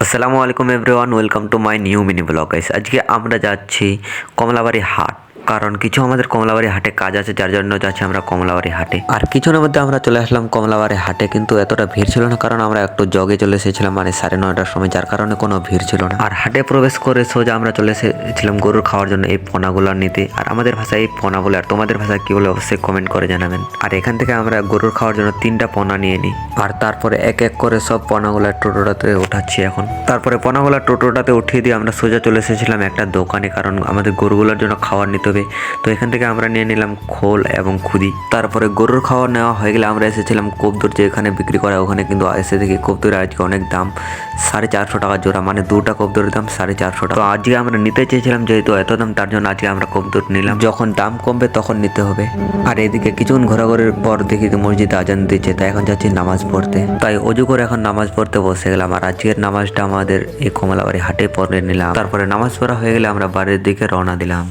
আসসালামু আলাইকুম everyone, welcome to my new mini blog guys. আজকে আমরা যাচ্ছি কমলাবাড়ি হাট, কারণ কিছু আমাদের কমলাবাড়ি হাটে কাজ আছে, যার জন্য যাচ্ছি আমরা কমলাবাড়ি হাটে। আর কিছুক্ষণের মধ্যে আমরা চলে আসলাম কমলাবাড়ি হাটে, কিন্তু এতটা ভিড় ছিল না, কারণ আমরা একটু জগে চলে এসেছিলাম, মানে 9:30টার সময়, যার কারণে কোনো ভিড় ছিল না। আর হাটে প্রবেশ করে সোজা আমরা চলে এসেছিলাম গরুর খাওয়ার জন্য এই পোনাগুলো নিতে। আর আমাদের ভাষায় এই পোনা বলে, আর তোমাদের ভাষায় কি বলে অবশ্যই কমেন্ট করে জানাবেন। আর এখান থেকে আমরা গরুর খাওয়ার জন্য 3টা পোনা নিয়ে নিই, আর তারপরে এক এক করে সব পোনাগুলো টোটোটাতে উঠাচ্ছি এখন। তারপরে পোনাগুলো টোটোটাতে উঠিয়ে দিয়ে আমরা সোজা চলে এসেছিলাম একটা দোকানে, কারণ আমাদের গরুগুলোর জন্য খাবার নিতে হবে। তো এখান থেকে আমরা নিয়ে নিলাম খোল এবং খুদি। তারপরে গরুর খাবার নেওয়া হয়ে গেলে আমরা এসেছিলাম কবুতর যেখানে বিক্রি করা, ওখানে কিন্তু এসে দেখি কবুতরের আজকে অনেক দাম, 450 টাকা জোড়া, মানে 2টা কবুতরের দাম 450 টাকা। তো আজকে আমরা নিতে চেয়েছিলাম, যেহেতু এত দাম, তার জন্য আজকে আমরা কবুতর নিলাম। যখন দাম কমবে তখন নিতে হবে। আর এদিকে কিছুক্ষণ ঘোরাঘুরির পর দেখি মসজিদে আজান দিচ্ছে, তাই এখন যাচ্ছি নামাজ পড়তে। তাই অজু করে এখন নামাজ পড়তে বসে গেলাম। আর আজকের নামাজটা আমাদের এই কমলাবাড়ি হাটে পড়ে নিলাম। তারপরে নামাজ পড়া হয়ে গেলে আমরা বাড়ির দিকে রওনা দিলাম।